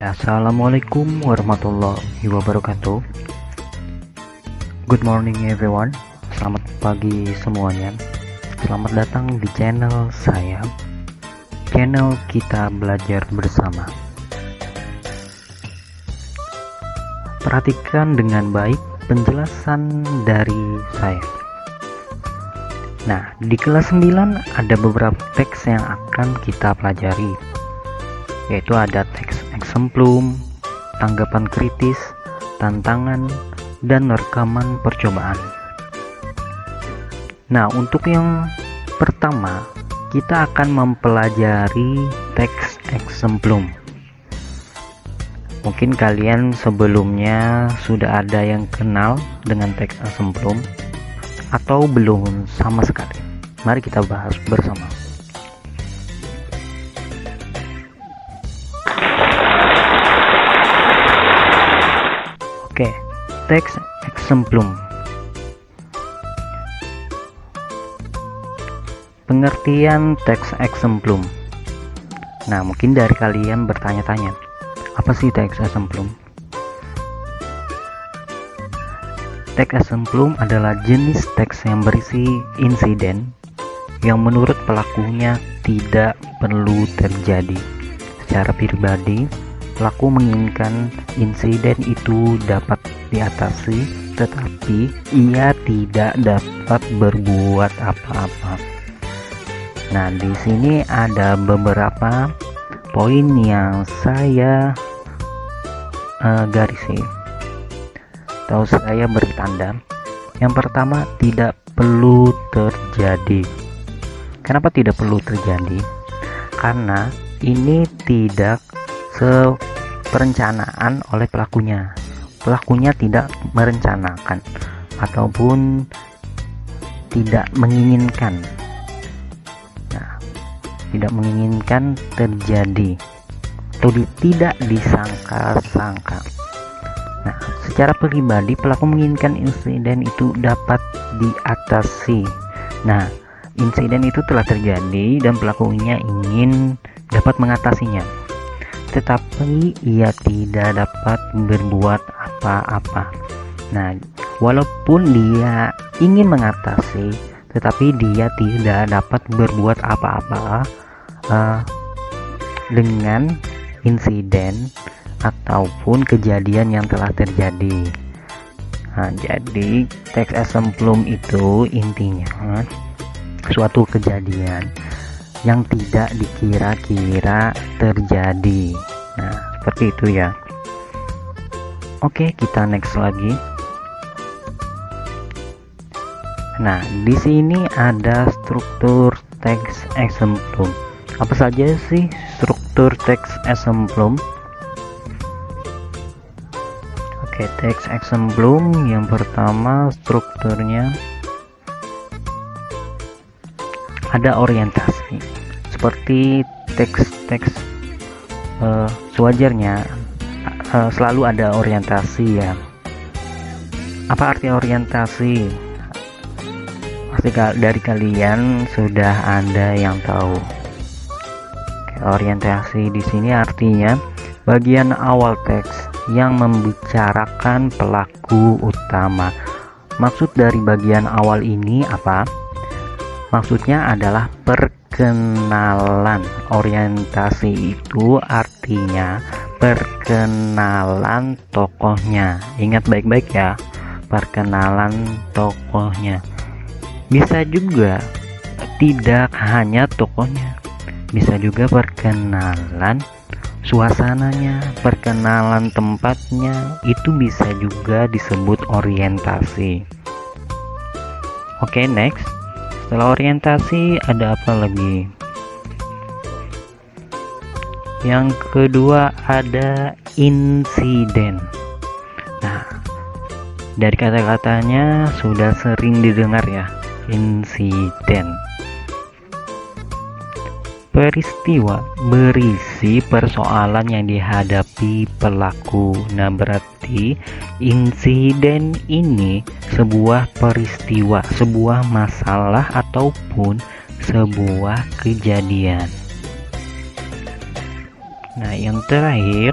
Assalamualaikum warahmatullahi wabarakatuh. Good morning everyone. Selamat pagi semuanya. Selamat datang di channel saya. Channel kita belajar bersama. Perhatikan dengan baik penjelasan dari saya. Nah, di kelas 9 ada beberapa teks yang akan kita pelajari, yaitu ada teks exemplum, tanggapan kritis, tantangan, dan rekaman percobaan. Nah, untuk yang pertama, kita akan mempelajari teks exemplum. Mungkin kalian sebelumnya sudah ada yang kenal dengan teks exemplum atau belum sama sekali. Mari kita bahas bersama. Oke, teks exemplum. Pengertian teks exemplum. Nah, mungkin dari kalian bertanya-tanya, apa sih teks exemplum? Teks exemplum adalah jenis teks yang berisi insiden yang menurut pelakunya tidak perlu terjadi. Secara pribadi, pelaku menginginkan insiden itu dapat diatasi, tetapi ia tidak dapat berbuat apa-apa. Nah, di sini ada beberapa poin yang saya garisi atau saya beri tanda. Yang pertama, tidak perlu terjadi. Kenapa tidak perlu terjadi? Karena ini tidak perencanaan oleh pelakunya. Pelakunya tidak merencanakan ataupun tidak menginginkan. Nah, tidak menginginkan terjadi atau tidak disangka-sangka. Nah, secara pribadi pelaku menginginkan insiden itu dapat diatasi. Nah, insiden itu telah terjadi dan pelakunya ingin dapat mengatasinya, tetapi ia tidak dapat berbuat apa-apa. Nah, walaupun dia ingin mengatasi, tetapi dia tidak dapat berbuat apa-apa dengan insiden ataupun kejadian yang telah terjadi. Nah, jadi teks exemplum itu intinya suatu kejadian yang tidak dikira-kira terjadi. Nah, seperti itu ya. Oke, kita next lagi. Nah, di sini ada struktur teks exemplum. Apa saja sih struktur teks exemplum? Oke, teks exemplum yang pertama strukturnya ada orientasi. Seperti teks-teks sewajarnya selalu ada orientasi ya. Apa arti orientasi? Pasti dari kalian sudah ada yang tahu. Orientasi di sini artinya bagian awal teks yang membicarakan pelaku utama. Maksud dari bagian awal ini apa? Maksudnya adalah perkenalan. Orientasi itu artinya perkenalan tokohnya. Ingat baik-baik ya, perkenalan tokohnya. Bisa juga tidak hanya tokohnya, bisa juga perkenalan suasananya, perkenalan tempatnya, itu bisa juga disebut orientasi. Oke, next. Setelah orientasi ada apa lagi? Yang kedua ada insiden. Nah, dari kata-katanya sudah sering didengar ya, insiden. Peristiwa berisi persoalan yang dihadapi pelaku. Nah, berarti insiden ini sebuah peristiwa, sebuah masalah ataupun sebuah kejadian. Nah, yang terakhir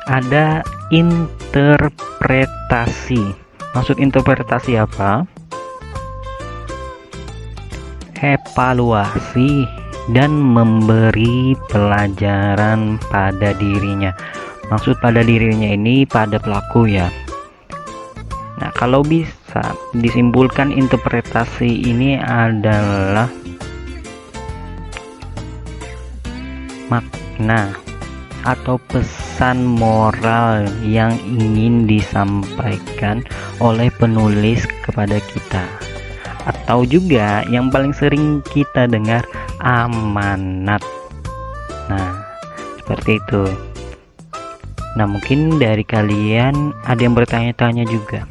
Ada interpretasi. Maksud interpretasi apa? Evaluasi dan memberi pelajaran pada dirinya. Maksud pada dirinya ini pada pelaku ya. Nah, kalau bisa disimpulkan, interpretasi ini adalah makna atau pesan moral yang ingin disampaikan oleh penulis kepada kita, atau juga yang paling sering kita dengar, amanat. Nah, seperti itu. Nah, mungkin dari kalian ada yang bertanya-tanya juga.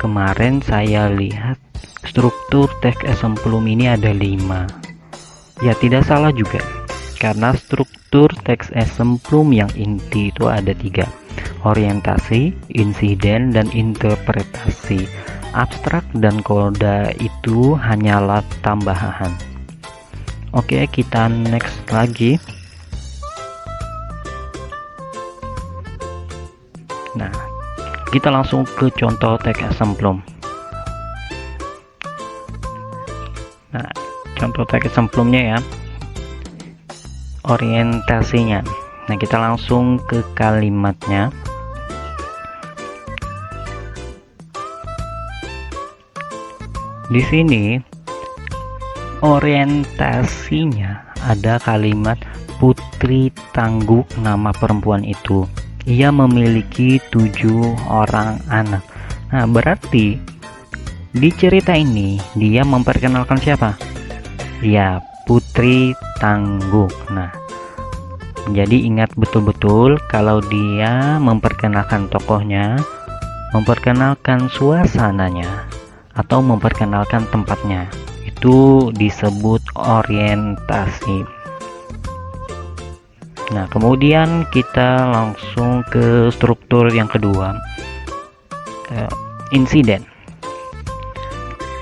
Kemarin saya lihat struktur teks Exemplum ini ada 5. Ya, tidak salah juga, karena struktur teks Exemplum yang inti itu ada 3: orientasi, insiden, dan interpretasi. Abstrak dan koda itu hanyalah tambahan. Oke, kita next lagi. Nah, kita langsung ke contoh teks Exemplum. Nah, contoh teks Exemplumnya ya, orientasinya. Nah, kita langsung ke kalimatnya. Di sini orientasinya ada kalimat Putri Tangguh, nama perempuan itu. Ia memiliki 7 orang anak. Nah, berarti di cerita ini dia memperkenalkan siapa? Ya, Putri Tangguh. Nah, jadi ingat betul-betul kalau dia memperkenalkan tokohnya, memperkenalkan suasananya, atau memperkenalkan tempatnya, itu disebut orientasi. Nah, kemudian kita langsung ke struktur yang kedua, insiden.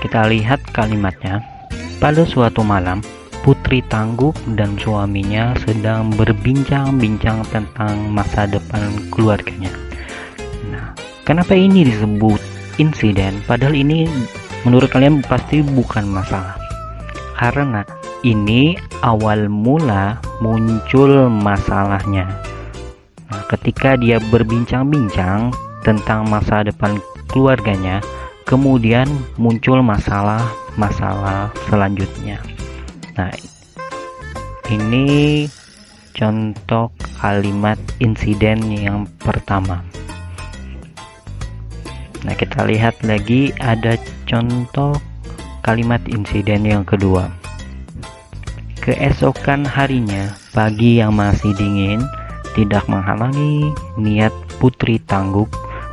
Kita lihat kalimatnya. Pada suatu malam, Putri Tangguh dan suaminya sedang berbincang-bincang tentang masa depan keluarganya. Nah, kenapa ini disebut insiden? Padahal ini menurut kalian pasti bukan masalah, karena ini awal mula muncul masalahnya. Nah, ketika dia berbincang-bincang tentang masa depan keluarganya, kemudian muncul masalah selanjutnya. Nah, ini contoh kalimat insiden yang pertama. Nah, kita lihat lagi ada contoh kalimat insiden yang kedua. Keesokan harinya, pagi yang masih dingin tidak menghalangi niat Putri Tangguh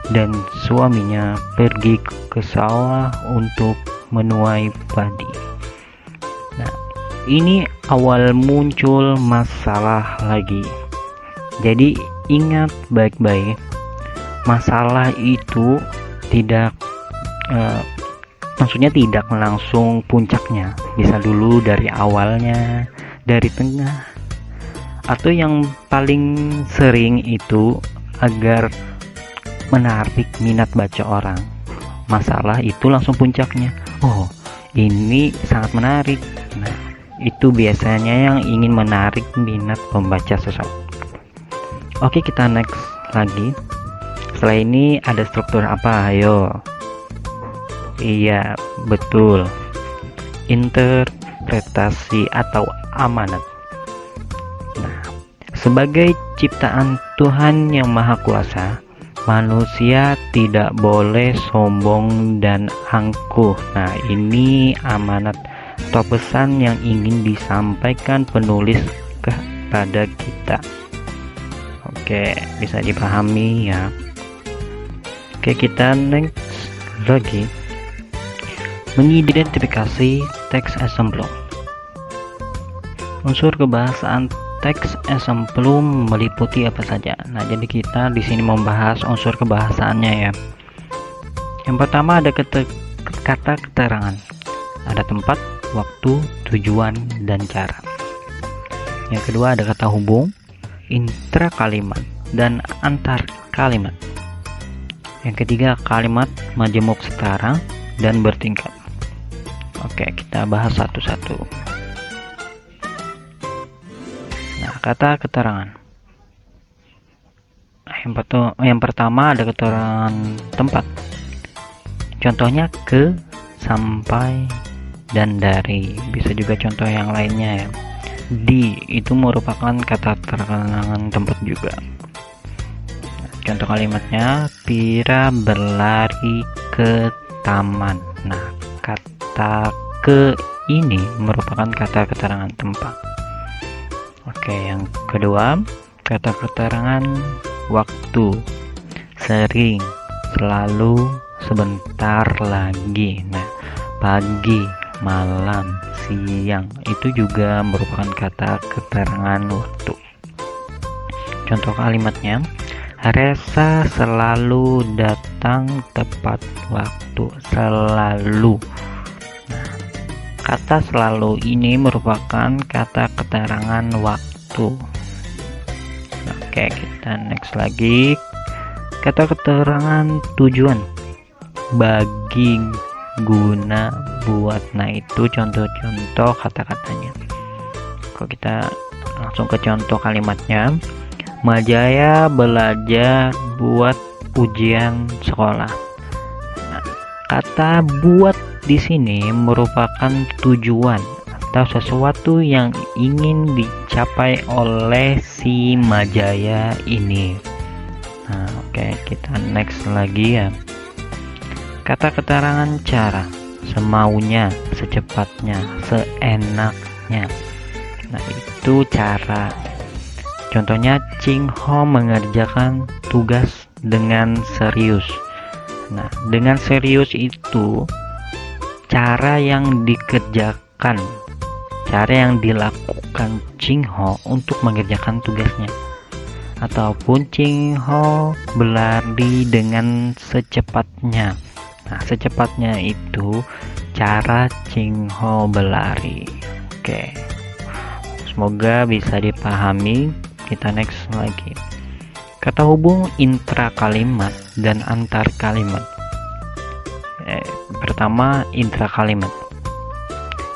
dan suaminya pergi ke sawah untuk menuai padi. Nah, ini awal muncul masalah lagi. Jadi ingat baik-baik, masalah itu maksudnya tidak langsung puncaknya, bisa dulu dari awalnya, dari tengah, atau yang paling sering itu agar menarik minat baca orang, masalah itu langsung puncaknya. Oh, ini sangat menarik. Nah, itu biasanya yang ingin menarik minat pembaca sesuatu. Oke, kita next lagi. Setelah ini ada struktur apa? Ayo. Iya, betul. Interpretasi atau amanat. Nah, sebagai ciptaan Tuhan yang Maha Kuasa, manusia tidak boleh sombong dan angkuh. Nah, ini amanat atau pesan yang ingin disampaikan penulis kepada kita. Oke, bisa dipahami ya. Oke, kita next lagi. Mengidentifikasi teks Exemplum. Unsur kebahasaan teks Exemplum meliputi apa saja? Nah, jadi kita di sini membahas unsur kebahasaannya ya. Yang pertama ada kata keterangan. Ada tempat, waktu, tujuan, dan cara. Yang kedua ada kata hubung, intra kalimat, dan antar kalimat. Yang ketiga, kalimat majemuk setara dan bertingkat. Oke, kita bahas satu-satu. Nah, kata keterangan. Yang pertama ada keterangan tempat. Contohnya ke, sampai, dan dari. Bisa juga contoh yang lainnya ya. Di itu merupakan kata keterangan tempat juga. Contoh kalimatnya, Pira berlari ke taman. Nah, kata ke ini merupakan kata keterangan tempat. Oke, yang kedua, kata keterangan waktu. Sering, selalu, sebentar lagi. Nah, pagi, malam, siang itu juga merupakan kata keterangan waktu. Contoh kalimatnya, Resa selalu datang tepat waktu. Selalu. Nah, kata selalu ini merupakan kata keterangan waktu. Oke, kita next lagi. Kata keterangan tujuan. Bagi, guna, buat. Nah, itu contoh-contoh kata-katanya. Kalau kita langsung ke contoh kalimatnya, Majaya belajar buat ujian sekolah. Nah, kata buat di sini merupakan tujuan atau sesuatu yang ingin dicapai oleh si Majaya ini. Nah, oke, kita next lagi ya. Kata keterangan cara. Semaunya, secepatnya, seenaknya. Nah, itu cara. Contohnya, Ching Ho mengerjakan tugas dengan serius. Nah, dengan serius itu cara yang dikerjakan, cara yang dilakukan Ching Ho untuk mengerjakan tugasnya. Ataupun Ching Ho berlari dengan secepatnya. Nah, secepatnya itu cara Ching Ho berlari. Oke, semoga bisa dipahami. Kita next lagi. Kata hubung intra kalimat dan antar kalimat. Pertama, intra kalimat.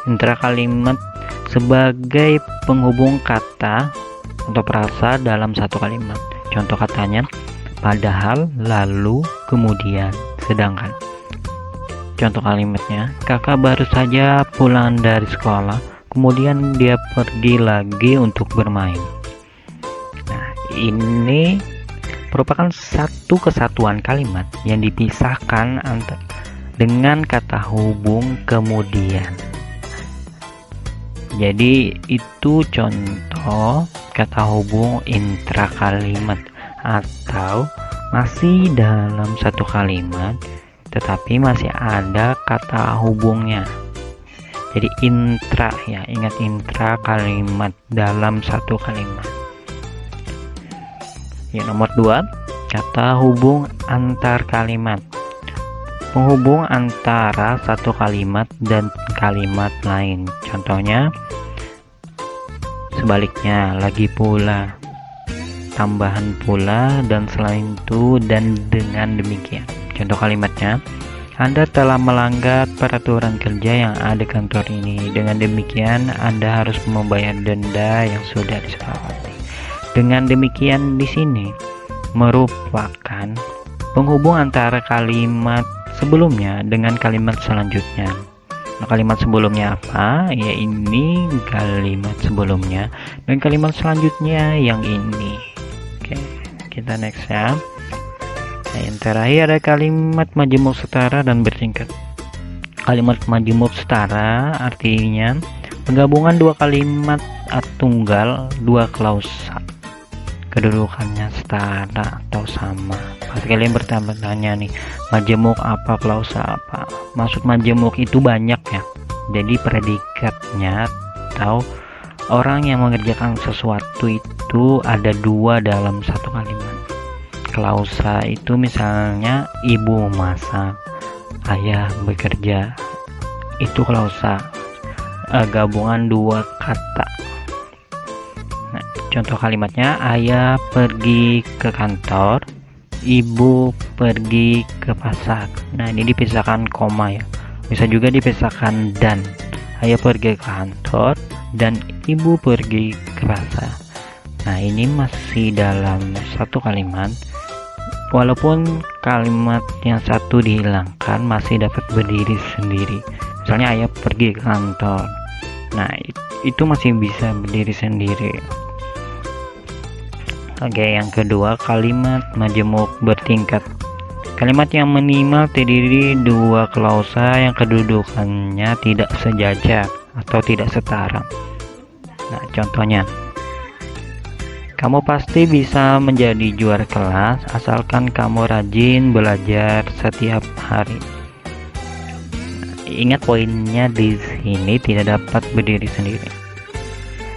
Intra kalimat sebagai penghubung kata atau frasa dalam satu kalimat. Contoh katanya, padahal, lalu, kemudian, sedangkan. Contoh kalimatnya, kakak baru saja pulang dari sekolah, kemudian dia pergi lagi untuk bermain. Ini merupakan satu kesatuan kalimat yang dipisahkan dengan kata hubung kemudian. Jadi itu contoh kata hubung intra kalimat atau masih dalam satu kalimat tetapi masih ada kata hubungnya. Jadi intra ya, ingat intra kalimat dalam satu kalimat. Yang nomor 2, kata hubung antar kalimat. Penghubung antara satu kalimat dan kalimat lain. Contohnya, sebaliknya, lagi pula, tambahan pula, dan selain itu, dan dengan demikian. Contoh kalimatnya, Anda telah melanggar peraturan kerja yang ada di kantor ini. Dengan demikian, Anda harus membayar denda yang sudah disepakati. Dengan demikian di sini merupakan penghubung antara kalimat sebelumnya dengan kalimat selanjutnya. Nah, kalimat sebelumnya apa? Ya ini kalimat sebelumnya dan kalimat selanjutnya yang ini. Oke, kita next ya. Nah, yang terakhir ada kalimat majemuk setara dan bertingkat. Kalimat majemuk setara artinya penggabungan dua kalimat tunggal, dua klausa. Kedudukannya setara atau sama. Pasti kalian bertanya nih, majemuk apa, klausa apa? Maksud majemuk itu banyak ya. Jadi predikatnya atau orang yang mengerjakan sesuatu itu ada dua dalam satu kalimat. Klausa itu misalnya ibu masak, ayah bekerja. Itu klausa. Gabungan dua kata. Nah, Contoh kalimatnya, ayah pergi ke kantor, ibu pergi ke pasar. Nah, ini dipisahkan koma ya. Bisa juga dipisahkan dan. Ayah pergi ke kantor dan ibu pergi ke pasar. Nah, ini masih dalam satu kalimat. Walaupun kalimat yang satu dihilangkan, masih dapat berdiri sendiri. Misalnya ayah pergi ke kantor. Nah, itu masih bisa berdiri sendiri. Oke, yang kedua, kalimat majemuk bertingkat. Kalimat yang minimal terdiri dua klausa yang kedudukannya tidak sejajar atau tidak setara. Nah, contohnya, kamu pasti bisa menjadi juara kelas asalkan kamu rajin belajar setiap hari. Nah, ingat poinnya di sini tidak dapat berdiri sendiri.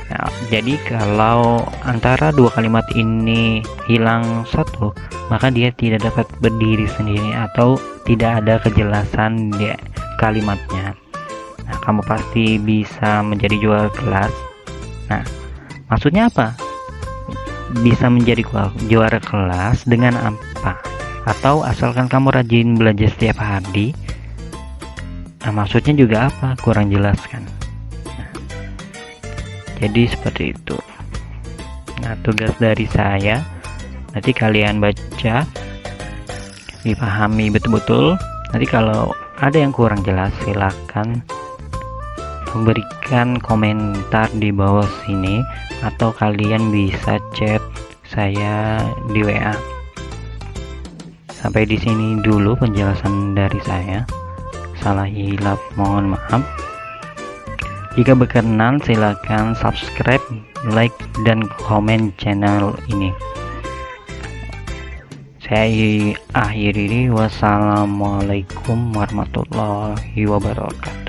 Nah, jadi kalau antara dua kalimat ini hilang satu, maka dia tidak dapat berdiri sendiri atau tidak ada kejelasan di kalimatnya. Nah, kamu pasti bisa menjadi juara kelas. Nah, maksudnya apa? Bisa menjadi juara kelas dengan apa? Atau asalkan kamu rajin belajar setiap hari. Nah, maksudnya juga apa? Kurang jelas kan? Jadi seperti itu. Nah, tugas dari saya, nanti kalian baca, dipahami betul-betul. Nanti kalau ada yang kurang jelas, silakan berikan komentar di bawah sini, atau kalian bisa chat saya di WA. Sampai di sini dulu penjelasan dari saya. Salah hilap mohon maaf. Jika berkenan, silakan subscribe, like, dan komen channel ini. Saya akhiri, wassalamualaikum warahmatullahi wabarakatuh.